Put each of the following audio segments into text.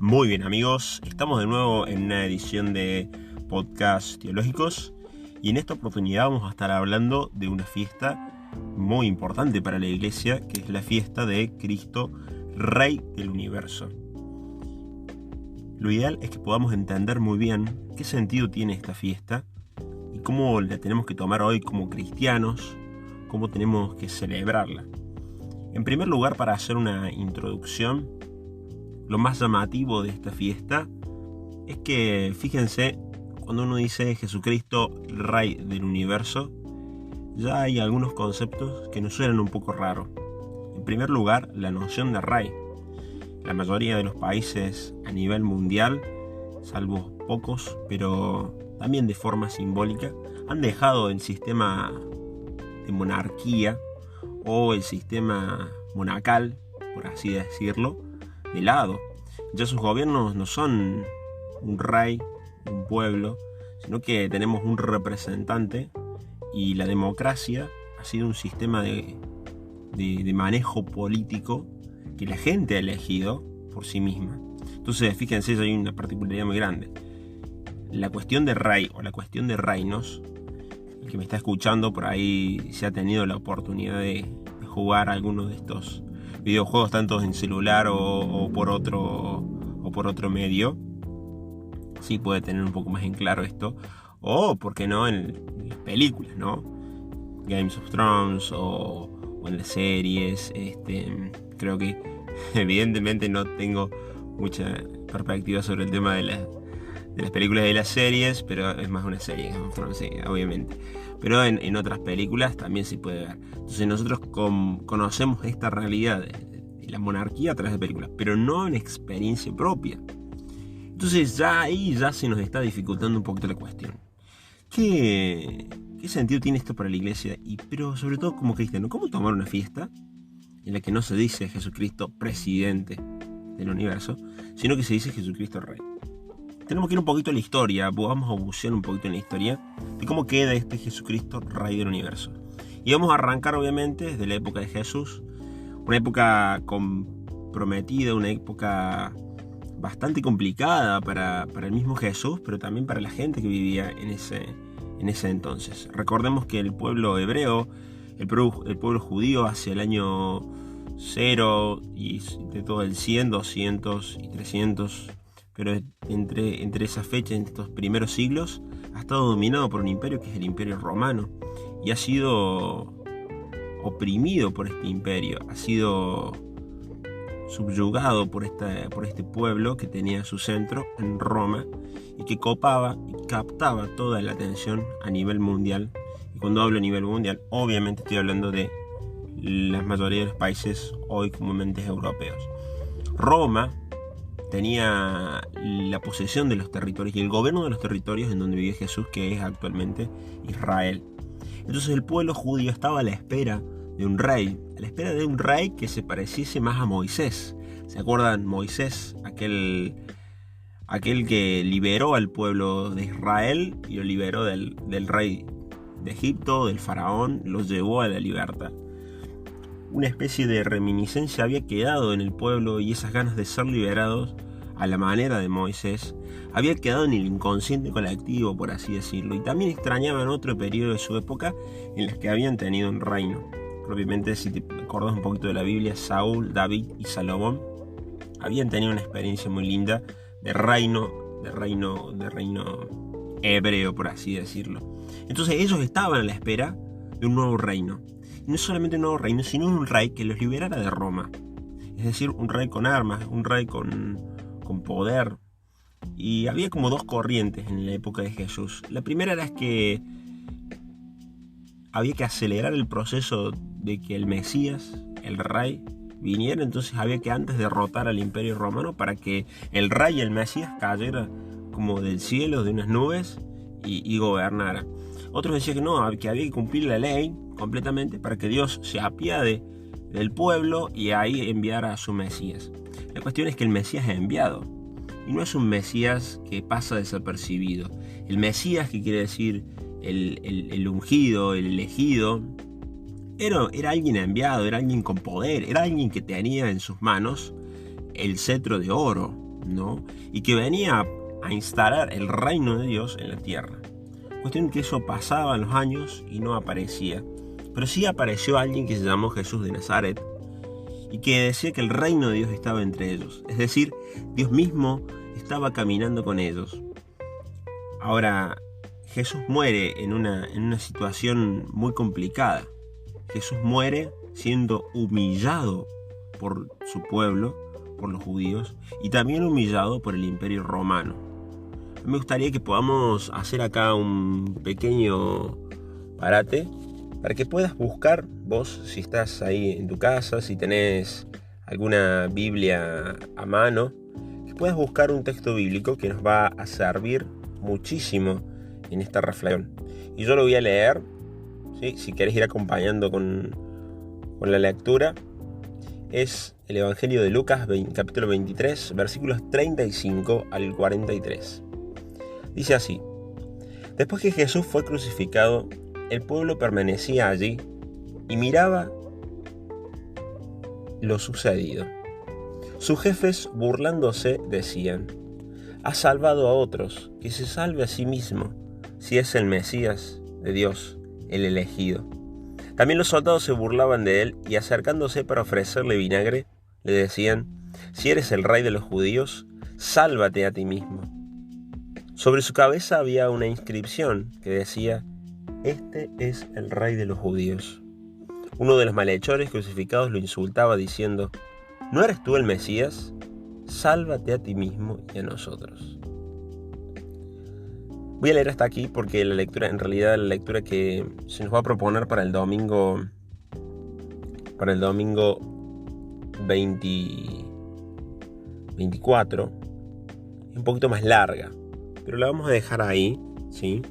Muy bien, amigos, estamos de nuevo en una edición de Podcast Teológicos y en esta oportunidad vamos a estar hablando de una fiesta muy importante para la iglesia, que es la fiesta de Cristo, Rey del Universo. Lo ideal es que podamos entender muy bien qué sentido tiene esta fiesta y cómo la tenemos que tomar hoy como cristianos, cómo tenemos que celebrarla. En primer lugar, para hacer una introducción, lo más llamativo de esta fiesta es que, fíjense, cuando uno dice Jesucristo, Rey del Universo, ya hay algunos conceptos que nos suenan un poco raros. En primer lugar, la noción de rey. La mayoría de los países a nivel mundial, salvo pocos, pero también de forma simbólica, han dejado el sistema de monarquía o el sistema monacal, por así decirlo, de lado. Ya sus gobiernos no son un rey, un pueblo, sino que tenemos un representante, y la democracia ha sido un sistema de manejo político que la gente ha elegido por sí misma. Entonces, fíjense, hay una particularidad muy grande. La cuestión de rey o la cuestión de reinos, el que me está escuchando por ahí se ha tenido la oportunidad de jugar alguno de estos videojuegos, tanto en celular o por otro medio, sí puede tener un poco más en claro esto, o por qué no en las películas, ¿no? Games of Thrones o en las series. Creo que evidentemente no tengo mucha perspectiva sobre el tema de las películas y de las series, pero es más una serie, Game of Thrones, sí, obviamente. Pero en otras películas también se puede ver. Entonces nosotros conocemos esta realidad de la monarquía a través de películas, pero no en experiencia propia. Entonces ya ahí se nos está dificultando un poquito la cuestión. ¿Qué sentido tiene esto para la iglesia? Pero sobre todo como cristiano, ¿cómo tomar una fiesta en la que no se dice Jesucristo presidente del universo, sino que se dice Jesucristo Rey? Tenemos que ir un poquito a la historia, vamos a bucear un poquito en la historia de cómo queda este Jesucristo Rey del Universo. Y vamos a arrancar obviamente desde la época de Jesús, una época comprometida, una época bastante complicada para el mismo Jesús, pero también para la gente que vivía en ese entonces. Recordemos que el pueblo hebreo, el pueblo judío hacia el año 0 y de todo el 100, 200 y 300, pero entre esa fecha, en estos primeros siglos, ha estado dominado por un imperio que es el Imperio Romano, y ha sido oprimido por este imperio, ha sido subyugado por este pueblo que tenía su centro en Roma y que copaba y captaba toda la atención a nivel mundial. Y cuando hablo a nivel mundial, obviamente estoy hablando de la mayoría de los países hoy comúnmente europeos. Roma tenía la posesión de los territorios y el gobierno de los territorios en donde vivía Jesús, que es actualmente Israel. Entonces el pueblo judío estaba a la espera de un rey, que se pareciese más a Moisés. ¿Se acuerdan? Moisés, aquel que liberó al pueblo de Israel y lo liberó del rey de Egipto, del faraón, los llevó a la libertad. Una especie de reminiscencia había quedado en el pueblo, y esas ganas de ser liberados a la manera de Moisés había quedado en el inconsciente colectivo, por así decirlo, y también extrañaban otro periodo de su época en el que habían tenido un reino. Propiamente, si te acordás un poquito de la Biblia, Saúl, David y Salomón habían tenido una experiencia muy linda de reino hebreo, por así decirlo. Entonces ellos estaban a la espera de un nuevo reino. Y no solamente un nuevo reino, sino un rey que los liberara de Roma. Es decir, un rey con armas, un rey con poder. Y había como dos corrientes en la época de Jesús. La primera era que había que acelerar el proceso de que el Mesías, el rey, viniera. Entonces había que antes derrotar al imperio romano para que el rey y el Mesías cayera como del cielo, de unas nubes, y gobernara. Otros decían que no, que había que cumplir la ley completamente para que Dios se apiade del pueblo y ahí enviara a su Mesías. La cuestión es que el Mesías es enviado, y no es un Mesías que pasa desapercibido. El Mesías, que quiere decir el ungido, el elegido, era alguien enviado, era alguien con poder, era alguien que tenía en sus manos el cetro de oro, ¿no? Y que venía a instalar el reino de Dios en la tierra. Cuestión que eso pasaba en los años y no aparecía. Pero sí apareció alguien que se llamó Jesús de Nazaret y que decía que el reino de Dios estaba entre ellos. Es decir, Dios mismo estaba caminando con ellos. Ahora, Jesús muere en una situación muy complicada. Jesús muere siendo humillado por su pueblo, por los judíos, y también humillado por el Imperio Romano. Me gustaría que podamos hacer acá un pequeño parate para que puedas buscar vos, si estás ahí en tu casa, si tenés alguna Biblia a mano, que puedas buscar un texto bíblico que nos va a servir muchísimo en esta reflexión. Y yo lo voy a leer, ¿sí? Si querés ir acompañando con la lectura. Es el Evangelio de Lucas, capítulo 23, versículos 35 al 43. Dice así: Después que Jesús fue crucificado, el pueblo permanecía allí y miraba lo sucedido. Sus jefes, burlándose, decían: ha salvado a otros, que se salve a sí mismo, si es el Mesías de Dios, el elegido. También los soldados se burlaban de él y, acercándose para ofrecerle vinagre, le decían: si eres el rey de los judíos, sálvate a ti mismo. Sobre su cabeza había una inscripción que decía: este es el rey de los judíos. Uno de los malhechores crucificados lo insultaba diciendo: ¿no eres tú el Mesías? Sálvate a ti mismo y a nosotros. Voy a leer hasta aquí porque la lectura que se nos va a proponer para el domingo 24 es un poquito más larga, pero la vamos a dejar ahí, ¿sí?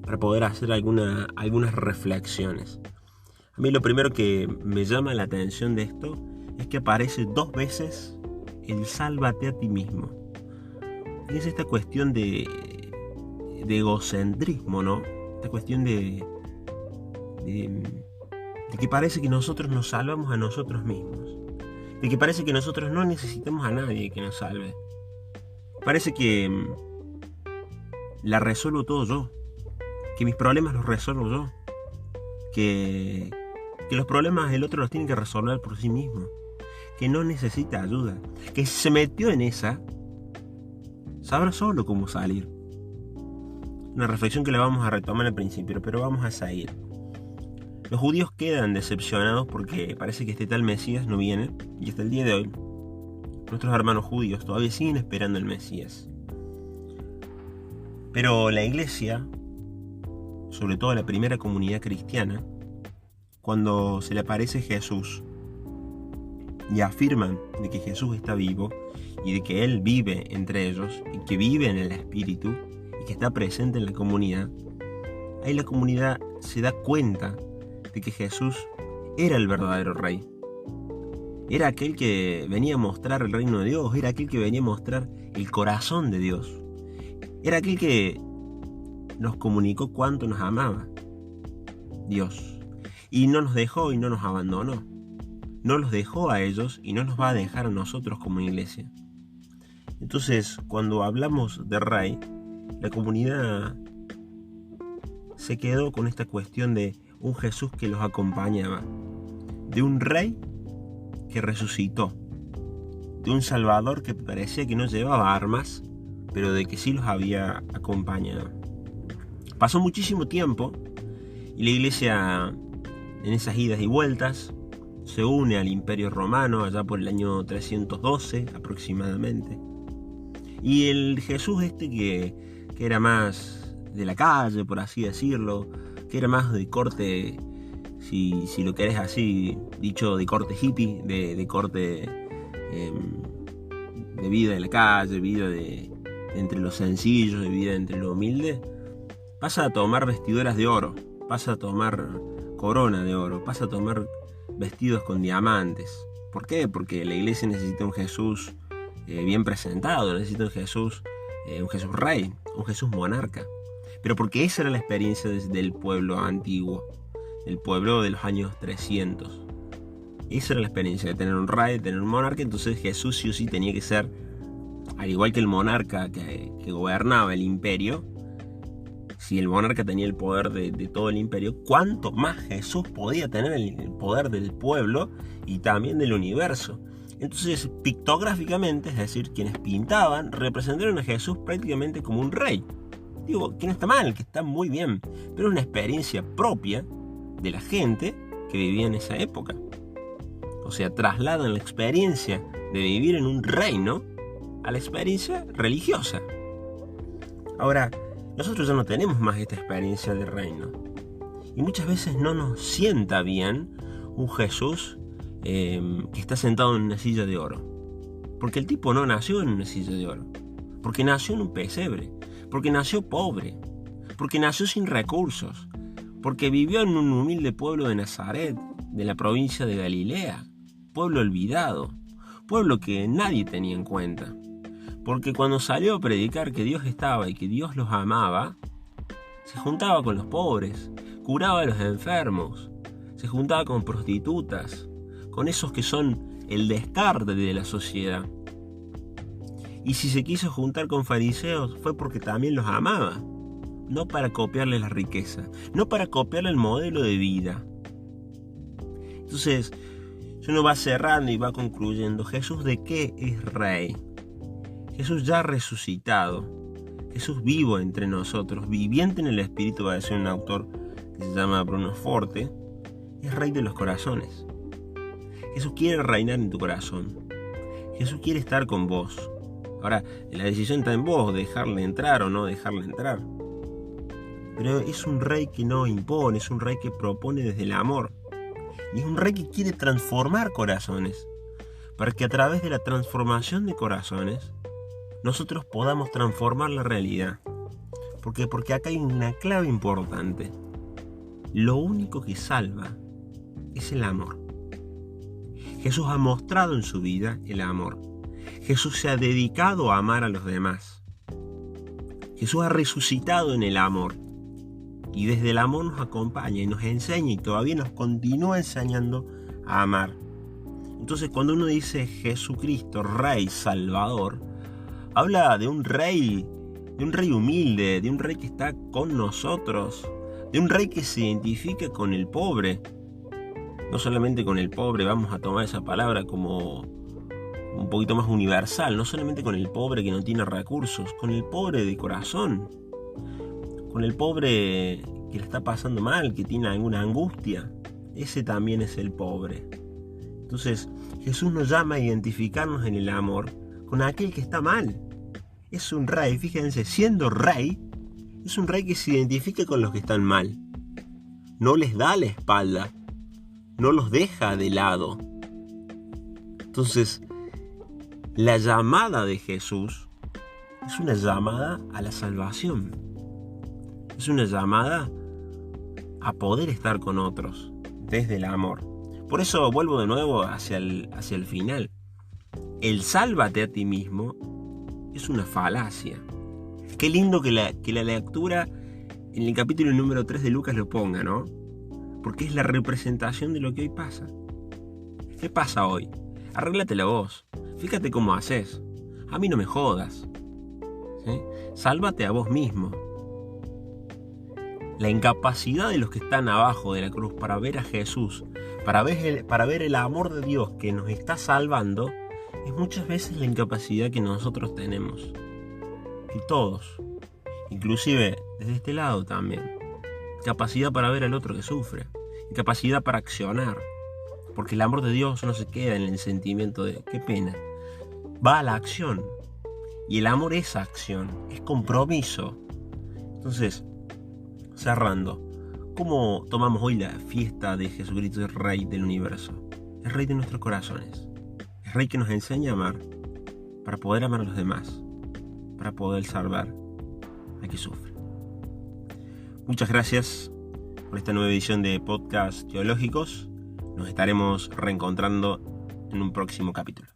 Para poder hacer algunas reflexiones. A mí lo primero que me llama la atención de esto es que aparece 2 veces el sálvate a ti mismo. Y es esta cuestión de egocentrismo, ¿no? Esta cuestión de que parece que nosotros nos salvamos a nosotros mismos. De que parece que nosotros no necesitamos a nadie que nos salve. Parece que la resuelvo todo yo. Que mis problemas los resuelvo yo. Que los problemas el otro los tiene que resolver por sí mismo. Que no necesita ayuda. Que si se metió en esa, sabrá solo cómo salir. Una reflexión que la vamos a retomar al principio, pero vamos a seguir. Los judíos quedan decepcionados porque parece que este tal Mesías no viene, y hasta el día de hoy nuestros hermanos judíos todavía siguen esperando el Mesías. Pero la iglesia, sobre todo la primera comunidad cristiana, cuando se le aparece Jesús y afirman de que Jesús está vivo y de que Él vive entre ellos y que vive en el Espíritu y que está presente en la comunidad, ahí la comunidad se da cuenta de que Jesús era el verdadero rey. Era aquel que venía a mostrar el reino de Dios, era aquel que venía a mostrar el corazón de Dios. Era aquel que nos comunicó cuánto nos amaba Dios. Y no nos dejó y no nos abandonó. No los dejó a ellos y no nos va a dejar a nosotros como iglesia. Entonces, cuando hablamos de rey, la comunidad se quedó con esta cuestión de un Jesús que los acompañaba, de un rey que resucitó, de un Salvador que parecía que no llevaba armas, pero de que sí los había acompañado. Pasó muchísimo tiempo y la iglesia, en esas idas y vueltas, se une al Imperio Romano allá por el año 312 aproximadamente. Y el Jesús que era más de la calle, por así decirlo, que era más de corte, si lo querés así dicho, de corte hippie, de corte de vida de la calle, vida de entre los sencillos, de vida entre lo humilde, pasa a tomar vestiduras de oro, pasa a tomar corona de oro, pasa a tomar vestidos con diamantes. ¿Por qué? Porque la iglesia necesita un Jesús bien presentado, necesita un Jesús rey, un Jesús monarca. Pero porque esa era la experiencia del pueblo antiguo, el pueblo de los años 300. Esa era la experiencia de tener un rey, de tener un monarca. Entonces Jesús sí o sí tenía que ser al igual que el monarca que gobernaba el imperio, si el monarca tenía el poder de todo el imperio, ¿cuánto más Jesús podía tener el poder del pueblo y también del universo? Entonces, pictográficamente, es decir, quienes pintaban, representaron a Jesús prácticamente como un rey. Digo, que no está mal, que está muy bien, pero es una experiencia propia de la gente que vivía en esa época. O sea, trasladan la experiencia de vivir en un reino a la experiencia religiosa. Ahora, nosotros ya no tenemos más esta experiencia de reino. Y muchas veces no nos sienta bien un Jesús que está sentado en una silla de oro. Porque el tipo no nació en una silla de oro. Porque nació en un pesebre. Porque nació pobre. Porque nació sin recursos. Porque vivió en un humilde pueblo de Nazaret, de la provincia de Galilea. Pueblo olvidado. Pueblo que nadie tenía en cuenta. Porque cuando salió a predicar que Dios estaba y que Dios los amaba, se juntaba con los pobres, curaba a los enfermos, se juntaba con prostitutas, con esos que son el descarte de la sociedad. Y si se quiso juntar con fariseos fue porque también los amaba, no para copiarle la riqueza, no para copiarle el modelo de vida. Entonces, uno va cerrando y va concluyendo, ¿Jesús de qué es rey? Jesús ya resucitado, Jesús vivo entre nosotros, viviente en el Espíritu, va a decir un autor que se llama Bruno Forte, es rey de los corazones. Jesús quiere reinar en tu corazón. Jesús quiere estar con vos. Ahora, la decisión está en vos, dejarle entrar o no dejarle entrar. Pero es un rey que no impone, es un rey que propone desde el amor. Y es un rey que quiere transformar corazones, para que a través de la transformación de corazones, nosotros podamos transformar la realidad. ¿Por qué? Porque acá hay una clave importante. Lo único que salva es el amor. Jesús ha mostrado en su vida el amor. Jesús se ha dedicado a amar a los demás. Jesús ha resucitado en el amor. Y desde el amor nos acompaña y nos enseña y todavía nos continúa enseñando a amar. Entonces, cuando uno dice Jesucristo, Rey, Salvador, habla de un rey humilde, de un rey que está con nosotros, de un rey que se identifica con el pobre. No solamente con el pobre, vamos a tomar esa palabra como un poquito más universal, no solamente con el pobre que no tiene recursos, con el pobre de corazón, con el pobre que le está pasando mal, que tiene alguna angustia. Ese también es el pobre. Entonces, Jesús nos llama a identificarnos en el amor con aquel que está mal. Es un rey, fíjense, siendo rey, es un rey que se identifica con los que están mal. No les da la espalda, no los deja de lado. Entonces, la llamada de Jesús es una llamada a la salvación. Es una llamada a poder estar con otros desde el amor. Por eso vuelvo de nuevo hacia el final. El sálvate a ti mismo es una falacia. Qué lindo que la lectura en el capítulo número 3 de Lucas lo ponga, ¿no? Porque es la representación de lo que hoy pasa. ¿Qué pasa hoy? Arréglatela vos. Fíjate cómo haces. A mí no me jodas. ¿Sí? Sálvate a vos mismo. La incapacidad de los que están abajo de la cruz para ver a Jesús, para ver el amor de Dios que nos está salvando, es muchas veces la incapacidad que nosotros tenemos. Y todos, inclusive desde este lado también. Capacidad para ver al otro que sufre. Capacidad para accionar. Porque el amor de Dios no se queda en el sentimiento de qué pena. Va a la acción. Y el amor es acción, es compromiso. Entonces, cerrando, ¿cómo tomamos hoy la fiesta de Jesucristo, el Rey del universo? Es Rey de nuestros corazones. Es Rey que nos enseña a amar para poder amar a los demás, para poder salvar a quien sufre. Muchas gracias por esta nueva edición de Podcast Teológicos. Nos estaremos reencontrando en un próximo capítulo.